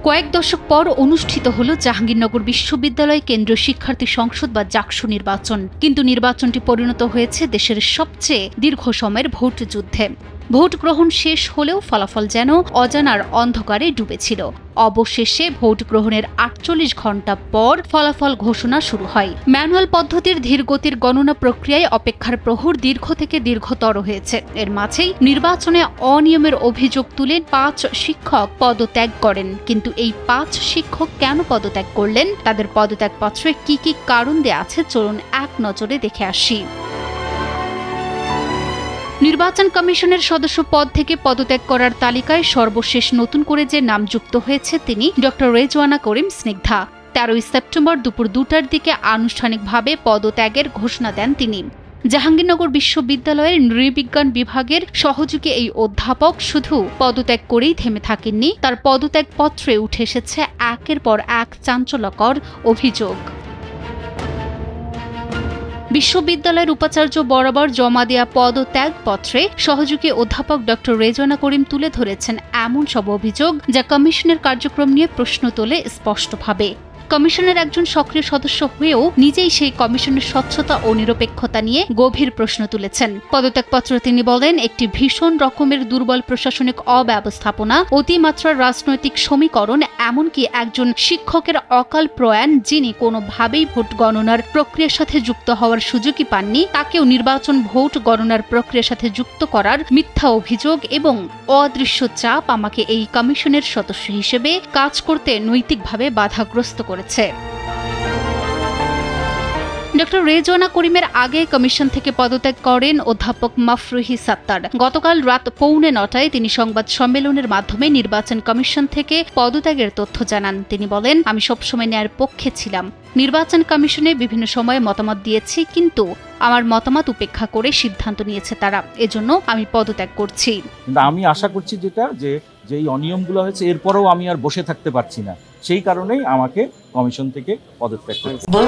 কয়েক দশক পর অনুষ্ঠিত হল জাহাঙ্গীরনগর বিশ্ববিদ্যালয় কেন্দ্রীয় শিক্ষার্থী সংসদ বা জাকসু নির্বাচন। কিন্তু নির্বাচনটি পরিণত হয়েছে দেশের সবচেয়ে দীর্ঘ সময়ের ভোট যুদ্ধে। ভোট গ্রহণ শেষ হলেও ফলাফল যেন অজানার অন্ধকারে ডুবেছিল। অবশেষে ভোট গ্রহণের ৪৮ ঘণ্টা পর ফলাফল ঘোষণা শুরু হয়। ম্যানুয়াল পদ্ধতির ধীরগতির গণনা প্রক্রিয়ায় অপেক্ষার প্রহর দীর্ঘ থেকে দীর্ঘতর হয়েছে। এর মাঝেই নির্বাচনে অনিয়মের অভিযোগ তুলে ৫ শিক্ষক পদত্যাগ করেন। কিন্তু এই ৫ শিক্ষক কেন পদত্যাগ করলেন, তাদের পদত্যাগপত্রে কি কি কারণ দেয়া আছে, চলুন এক নজরে দেখে আসি। নির্বাচন কমিশনের সদস্য পদ থেকে পদত্যাগ করার তালিকায় সর্বশেষ নতুন করে যে নাম যুক্ত হয়েছে তিনি ডক্টর রেজওয়ানা করিম স্নিগ্ধা। ১৩ সেপ্টেম্বর দুপুর ২টার দিকে আনুষ্ঠানিকভাবে পদত্যাগের ঘোষণা দেন তিনি। জাহাঙ্গীরনগর বিশ্ববিদ্যালয়ের নৃবিজ্ঞান বিভাগের সহযোগী এই অধ্যাপক শুধু পদত্যাগ করেই থেমে থাকেননি, তার পদত্যাগপত্রে উঠে এসেছে একের পর এক চাঞ্চল্যকর অভিযোগ। বিশ্ববিদ্যালয়ের উপাচার্য বরাবর জমা দেয়া পদত্যাগপত্রে সহযোগী অধ্যাপক ডক্টর রেজওয়ানা করিম তুলে ধরেছেন এমন সব অভিযোগ যা কমিশনের কার্যক্রম নিয়ে প্রশ্ন তোলে স্পষ্টভাবে। কমিশনের একজন সক্রিয় সদস্য হয়েও নিজেই সেই কমিশনের স্বচ্ছতা ও নিরপেক্ষতা নিয়ে গভীর প্রশ্ন তুলেছেন। পদত্যাগপত্রে তিনি বলেন, একটি ভীষণ রকমের দুর্বল প্রশাসনিক অব্যবস্থাপনা, অতিমাত্রার রাজনৈতিক সমীকরণ, এমনকি একজন শিক্ষকের অকাল প্রয়াণ যিনি কোনোভাবেই ভোট গণনার প্রক্রিয়ার সাথে যুক্ত হওয়ার সুযোগই পাননি, তাকেও নির্বাচন ভোট গণনার প্রক্রিয়ার সাথে যুক্ত করার মিথ্যা অভিযোগ এবং অদৃশ্য চাপ আমাকে এই কমিশনের সদস্য হিসেবে কাজ করতে নৈতিকভাবে বাধাগ্রস্ত করেছে। ডক্টর রেজওয়ানা করিমের আগে কমিশন থেকে পদত্যাগ করেন অধ্যাপক মাফরুহি সাত্তার। গতকাল রাত 8:45 তিনি সংবাদ সম্মেলনের মাধ্যমে নির্বাচন কমিশন থেকে পদত্যাগের তথ্য জানান। তিনি বলেন, আমি সবসময় ন্যায়ের পক্ষে ছিলাম। নির্বাচন কমিশনে বিভিন্ন সময়ে মতামত দিয়েছি, কিন্তু আমার মতামত উপেক্ষা করে সিদ্ধান্ত নিয়েছে তারা। এজন্য আমি পদত্যাগ করছি। কিন্তু আমি আশা করছি যে এই অনিয়মগুলো হয়েছে, এরপরেও আমি আর বসে থাকতে পারছি না। সেই কারণেই আমাকে কমিশন থেকে পদত্যাগ করতে হবে।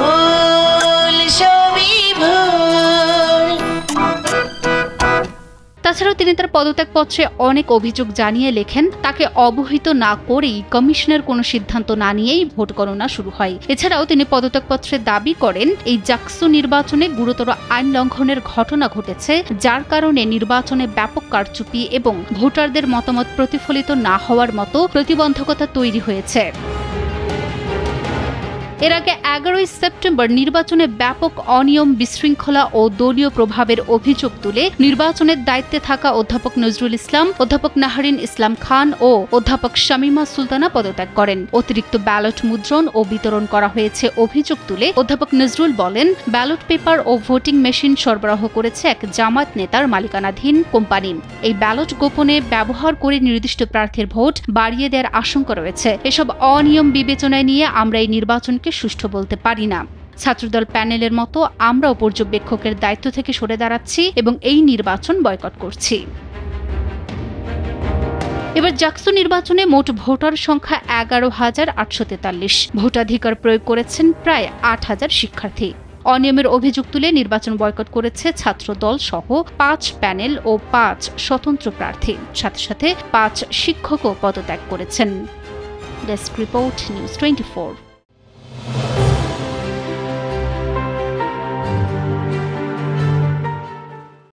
তাছাড়াও তিনি তার পদত্যাগপত্রে অনেক অভিযোগ জানিয়ে লেখেন, তাকে অবহিত না করেই কমিশনের কোনো সিদ্ধান্ত না নিয়েই ভোট গণনা শুরু হয়। এছাড়াও তিনি পদত্যাগপত্রে দাবি করেন, এই জাকসু নির্বাচনে গুরুতর আইন লঙ্ঘনের ঘটনা ঘটেছে, যার কারণে নির্বাচনে ব্যাপক কারচুপি এবং ভোটারদের মতামত প্রতিফলিত না হওয়ার মতো প্রতিবন্ধকতা তৈরি হয়েছে। এর আগে ১১ সেপ্টেম্বর নির্বাচনে ব্যাপক অনিয়ম, বিশৃঙ্খলা ও দলীয় প্রভাবের অভিযোগ তুলে নির্বাচনের দায়িত্বে থাকা অধ্যাপক নজরুল ইসলাম, অধ্যাপক নাহারিন ইসলাম খান ও অধ্যাপক শামীমা সুলতানা পদত্যাগ করেন। অতিরিক্ত ব্যালট মুদ্রণ ও বিতরণ করা হয়েছে অভিযোগ তুলে অধ্যাপক নজরুল বলেন, ব্যালট পেপার ও ভোটিং মেশিন সরবরাহ করেছে এক জামায়াত নেতার মালিকানাধীন কোম্পানি। এই ব্যালট গোপনে ব্যবহার করে নির্দিষ্ট প্রার্থীর ভোট বাড়িয়ে দেওয়ার আশঙ্কা রয়েছে। এসব অনিয়ম বিবেচনায় নিয়ে আমরা এই নির্বাচনকে সুষ্ঠু বলতে পারি না। ছাত্রদল প্যানেলের মতো আমরাও পর্যবেক্ষকের দায়িত্ব থেকে সরে দাঁড়াচ্ছি এবং এই নির্বাচন বয়কট করছি। এবার জাকসু নির্বাচনে মোট ভোটার সংখ্যা ১১,৮৪৩। ভোটাধিকার প্রয়োগ করেছেন প্রায় ৮,০০০ শিক্ষার্থী। অনিয়মের অভিযোগ তুলে নির্বাচন বয়কট করেছে ছাত্রদল সহ ৫ প্যানেল ও ৫ স্বতন্ত্র প্রার্থী। সাথে সাথে ৫ শিক্ষকও পদত্যাগ করেছেন। Desk report, news 24।